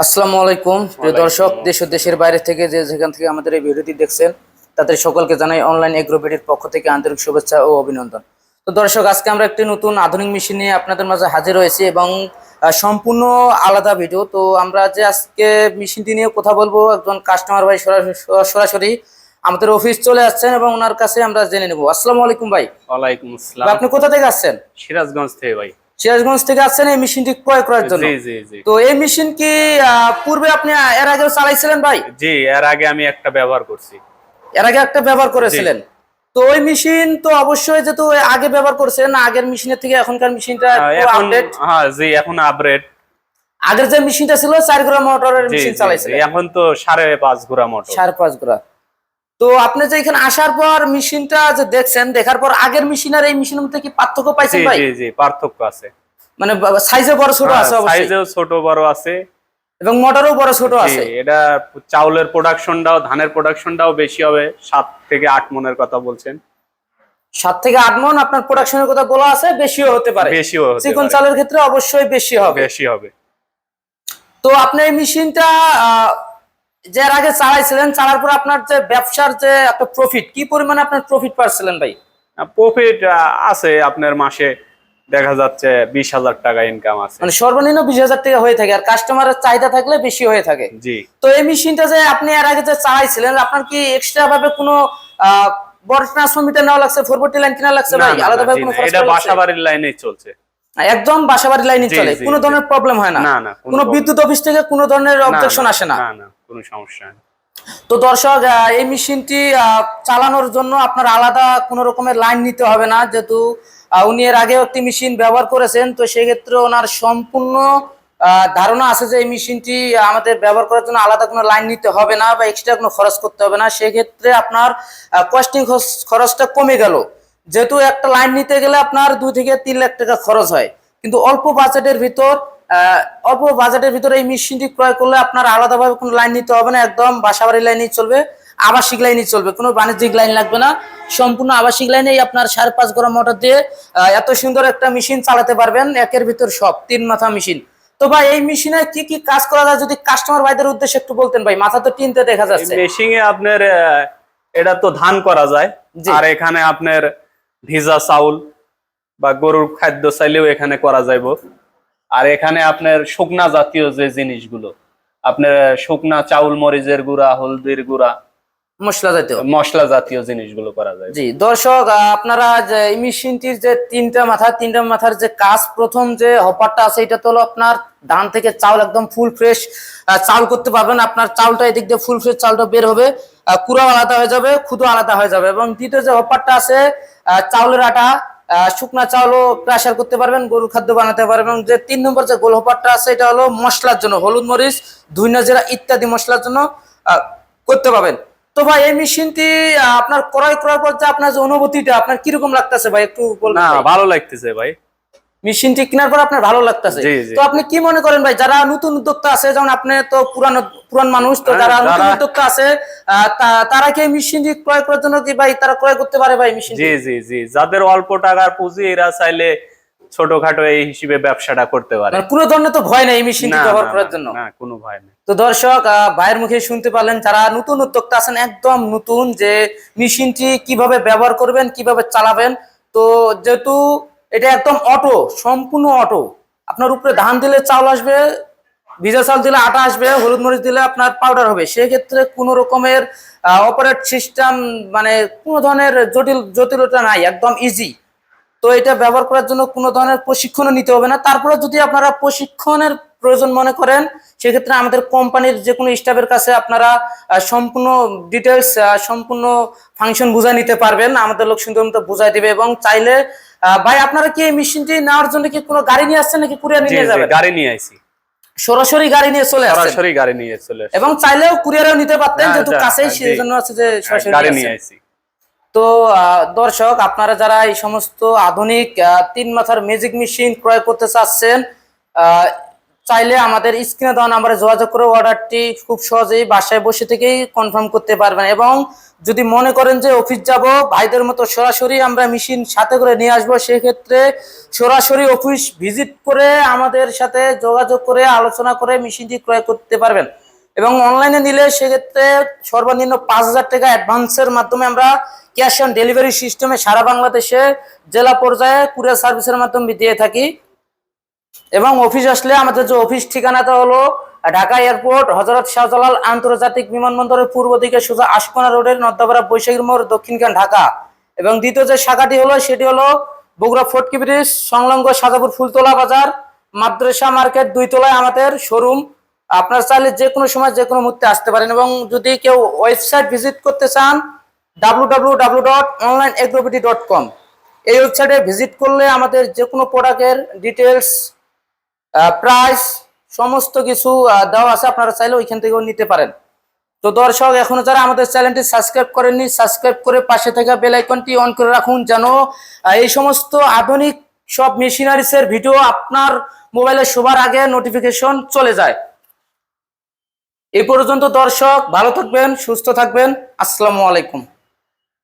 আসসালামু আলাইকুম প্রিয় দর্শক, দেশ ও দেশের বাইরে থেকে যেখান থেকে আমাদের এই ভিডিওটি দেখছেন তাদের সকলকে জানাই অনলাইন এগ্রোবেডির পক্ষ থেকে আন্তরিক শুভেচ্ছা ও অভিনন্দন। তো দর্শক, আজকে আমরা একটি নতুন আধুনিক মেশিন নিয়ে আপনাদের মাঝে হাজির হয়েছি এবং সম্পূর্ণ আলাদা ভিডিও। তো আমরা যে আজকে মেশিনটি নিয়ে কথা বলবো, একজন কাস্টমার ভাই সরাসরি আমাদের অফিস চলে আসছেন এবং ওনার কাছে আমরা জেনে নেব। আসসালামু আলাইকুম ভাই। ওয়ালাইকুম আসসালাম। আপনি কোথা থেকে আসছেন? সিরাজগঞ্জ থেকে ভাই। সিরাজগঞ্জ থেকে আসছেন এই মেশিনটি ক্রয় করার জন্য? জি জি জি তো এই মেশিন কি পূর্বে আপনি এর আগে চালাইছিলেন ভাই? জি, এর আগে আমি একটা ব্যবহার করছি। এর আগে একটা ব্যবহার করেছিলেন? তো ওই মেশিন তো অবশ্যই, যেহেতু আগে ব্যবহার করছেন, আগের মেশিনের থেকে এখনকার মেশিনটা একটু এখন আপডেট। হ্যাঁ জি, এখন আপগ্রেড। আগের যে মেশিনটা ছিল 4 ঘোড়া মোটরের জি মেশিন জি জি, চালাইছিলেন। এখন তো 5.5 ঘোড়া মোটর। 5.5 ঘোড়া। তো আপনি যে এখানে আসার পর মেশিনটা যে দেখছেন, দেখার পর আগের মেশিন আর এই মেশিনের মধ্যে কি পার্থক্য জি পাইছেন ভাই? জি জি, পার্থক্য আছে। মানে সাইজে বড় ছোট আছে অবশ্যই, সাইজেও ছোট বড় আছে এবং মোটরও বড় ছোট জি। আছে। এটা চাউলের প্রোডাকশনটাও, ধানের প্রোডাকশনটাও বেশি হবে, 7 থেকে 8 মনের কথা বলছেন। 7 থেকে 8 মণ আপনার প্রোডাকশনের কথা বলা আছে, বেশিও হতে পারে। বেশিও হতে চিকন পারে, চালের ক্ষেত্রে অবশ্যই বেশি হবে। বেশি হবে। তো আপনি এই মেশিনটা যে এর আগে চালাইছিলেন, চালার পর আপনার যে ব্যবসার যে একটা প্রফিট, কি পরিমাণে আপনার প্রফিট পাচ্ছিলেন ভাই? প্রফিট আছে আপনার, মাসে দেখা যাচ্ছে 20,000 টাকা ইনকাম আছে। মানে সর্বনিম্ন 20,000 টাকা হয়ে থাকে, আর কাস্টমারের চাহিদা থাকলে বেশি হয়ে থাকে। জি। তো এই মেশিনটা যে আপনি এর আগে যে চালাইছিলেন, আপনার কি এক্সট্রা ভাবে কোনো বড় ট্রান্সফরমার নেওয়া লাগছে, 440 লাইন কিনা লাগছে ভাই? আলাদা ভাবে কোনো খরচ এটা করা লাগছে? বাসাবাড়ির লাইনেই চলছে। একদম বাসাবাড়ির লাইনে জি চলে, জি কোনো জি। ধরনের প্রবলেম হয় না? না না, কোনো বিদ্যুৎ অফিস থেকে কোনো ধরনের অবজেকশন আসে না? না না, কোনো সমস্যা নেই। তো দর্শক, এই মেশিনটি চালানোর জন্য আপনার আলাদা কোনো রকমের লাইন নিতে হবে না, যেহেতু উনি এর আগেও একটি মেশিন ব্যবহার করেছেন। তো সেক্ষেত্রে ওনার সম্পূর্ণ ধারণা আছে যে এই মেশিনটি আমাদের ব্যবহার করার জন্য আলাদা কোনো লাইন নিতে হবে না বা এক্সট্রা কোনো খরচ করতে হবে না। সেক্ষেত্রে আপনার কস্টিং খরচটা কমে গেল, যেহেতু একটা লাইন নিতে গেলে আপনার 2 থেকে 3 লাখ টাকা খরচ হয়। কিন্তু অল্প বাজেটের ভিতরে এই মেশিনটি ক্রয় করলে আপনার আলাদাভাবে কোনো লাইন নিতে হবে না, একদম বাসাবাড়ি লাইনেই চলবে, আবাসিক লাইনেই চলবে, কোনো বাণিজ্যিক লাইন লাগবে না। সম্পূর্ণ আবাসিক লাইনেই আপনার 5.5 ঘোড়া মোটর দিয়ে এত সুন্দর একটা মেশিন চালাতে পারবেন, একের ভিতর সব, 3 মাথা মেশিন। তো ভাই, এই মেশিনে কি কি কাজ করা যায় যদি কাস্টমার ভাইদের উদ্দেশ্যে একটু বলতেন ভাই? মাথা তো টিনতে দেখা যাচ্ছে। মেশিনে আপনার এটা তো ধান করা যায়, আর এখানে আপনার ভিজা চাউল বা গরুর খাদ্য চাইলেও এখানে করা যাইব। আর এখানে আপনার শুকনা জাতীয় যে জিনিসগুলো, আপনার শুকনা চাউল, মরিচের গুঁড়া, হলদির গুঁড়া, মশলা জাতীয় জিনিসগুলো করা যায়। জি দর্শক, আপনারা যে এই মেশিনটির যে তিনটা মাথার যে কাজ, প্রথম যে হপারটা আছে, এটা তো হলো আপনার ধান থেকে চাউল একদম ফুল ফ্রেশ চাউল করতে পারবেন। আপনার চাউলটা এদিক দিয়ে ফুল ফ্রেশ চাউলটা বের হবে, কুড়াও আলাদা হয়ে যাবে, খুদও আলাদা হয়ে যাবে। এবং দ্বিতীয় যে হপারটা আছে, চাউলের আটা, শুকনা চাউলও ক্রাশার করতে পারবেন, গরুর খাদ্য বানাতে পারবেন। এবং যে 3 নম্বর যে গোল হপারটা আছে, এটা হলো মশলার জন্য, হলুদ, মরিচ, ধইনা, জিরা ইত্যাদি মশলার জন্য করতে পারবেন। তো ভাই, এই মেশিনটি আপনার ক্রয় করার পর যে আপনার যে অনুভূতিটা, আপনার কিরকম লাগতেছে ভাই, একটু বলবেন? না, ভালো লাগতেছে ভাই, মেশিনটি কেনার পর আপনার ভালো লাগতেছে? তো আপনি কি মনে করেন ভাই, যারা নতুন উদ্যোক্তা আছে, যেমন আপনি তো পুরান মানুষ, তো যারা নতুন উদ্যোক্তা আছে তারা কি এই মেশিনটি ক্রয় করার জন্য কি ভাই তারা ক্রয় করতে পারে ভাই মেশিন? জি জি জি, যাদের অল্প টাকার পুঁজি, এরা চাইলে ছোটখাটো এই হিসেবে ব্যবসাটা করতে পারে। কোনো ধরনের তো ভয় নেই এই মেশিনটি ব্যবহার করার জন্য? না, কোনো ভয় নেই। তো দর্শক, ভাইয়ের মুখে শুনতে পারলেন, যারা নতুন উদ্যোক্তা আছেন, একদম নতুন, যে মেশিনটি কিভাবে ব্যবহার করবেন, কিভাবে চালাবেন। তো যেহেতু এটা একদম অটো, সম্পূর্ণ অটো, আপনার উপরে ধান দিলে চাউল আসবে, ভিজা চাউল দিলে আটা আসবে, হলুদ মরিচ দিলে আপনার পাউডার হবে। সেক্ষেত্রে কোনো রকমের অপারেট সিস্টেম, মানে কোনো ধরনের জটিলতা নাই, একদম ইজি। তো এটা ব্যবহার করার জন্য কোনো ধরনের প্রশিক্ষণও নিতে হবে না। তারপরে যদি আপনারা প্রশিক্ষণের প্রয়োজন মনে করেন, সেক্ষেত্রে আমাদের কোম্পানির যে কোনো স্টাফের কাছে আপনারা সম্পূর্ণ ডিটেলস, সম্পূর্ণ ফাংশন বুঝাই নিতে পারবেন, আমাদের লোক সুন্দর মতো বুঝাই দিবে। এবং চাইলে ভাই, আপনারা কি এই মেশিনটি নেওয়ার জন্য কি কোনো গাড়ি নিয়ে আসছেন নাকি কুরিয়ার নিয়ে যাবেন? গাড়ি নিয়ে আইছি, সরাসরি গাড়ি নিয়ে চলে আসছেন? সরাসরি গাড়ি নিয়ে চলে আসছি। এবং চাইলেও কুরিয়ারেও নিতে পারতেন, যেহেতু কাছেই, সেই জন্য আছে যে সরাসরি গাড়ি নিয়ে আইছি। তো দর্শক, আপনারা যারা এই সমস্ত আধুনিক 3 মাথার ম্যাজিক মেশিন ক্রয় করতে চাচ্ছেন, চাইলে আমাদের স্ক্রিনে দেওয়া নাম্বারে যোগাযোগ করে অর্ডারটি খুব সহজেই বাসায় বসে থেকেই কনফার্ম করতে পারবেন। এবং যদি মনে করেন যে অফিস যাব, ভাইদের মতো সরাসরি আমরা মেশিন সাথে করে নিয়ে আসবো, সেক্ষেত্রে সরাসরি অফিস ভিজিট করে আমাদের সাথে যোগাযোগ করে আলোচনা করে মেশিনটি ক্রয় করতে পারবেন। এবং অনলাইনে নিলে সেক্ষেত্রে সর্বনিম্ন 5,000 টাকা অ্যাডভান্সের মাধ্যমে আমরা ক্যাশ অন ডেলিভারি সিস্টেমে সারা বাংলাদেশে জেলা পর্যায়ে কুরিয়ার সার্ভিসের মাধ্যমে দিয়ে থাকি। এবং অফিস আসলে আমাদের যে অফিস ঠিকানাটা হলো ঢাকা এয়ারপোর্ট, হযরত শাহজালাল আন্তর্জাতিক বিমানবন্দরের পূর্ব দিকে সোজা আশকোনা রোডের নদ্দাপাড়া বৈশাখী মোড়, দক্ষিণখান, ঢাকা। এবং দ্বিতীয় যে শাখাটি হলো সেটি হলো বগুড়া ফোর্টকি ব্রিজ সংলগ্ন সাজাপুর ফুলতলা বাজার মাদ্রাসা মার্কেট 2 তলায় আমাদের শোরুম। আপনারা চাইলে যে কোনো সময় যে কোনো মুহূর্তে আসতে পারেন। এবং যদি কেউ ওয়েবসাইট ভিজিট করতে চান www.onlineagrobidy.com, এই ওয়েবসাইটে ভিজিট করলে আমাদের যে কোনো প্রোডাক্টের ডিটেলস, প্রাইস সমস্ত কিছু দেওয়া আছে, আপনারা চাইলে ওইখান থেকেও নিতে পারেন। তো দর্শক, এখনো যারা আমাদের চ্যানেলটি সাবস্ক্রাইব করেননি, সাবস্ক্রাইব করে পাশে থাকা বেল আইকনটি অন করে রাখুন, যেন এই সমস্ত আধুনিক সব মেশিনারিজের ভিডিও আপনার মোবাইলে সবার আগে নোটিফিকেশন চলে যায়। এই পর্যন্ত দর্শক, ভালো থাকবেন, সুস্থ থাকবেন। আসসালামু আলাইকুম।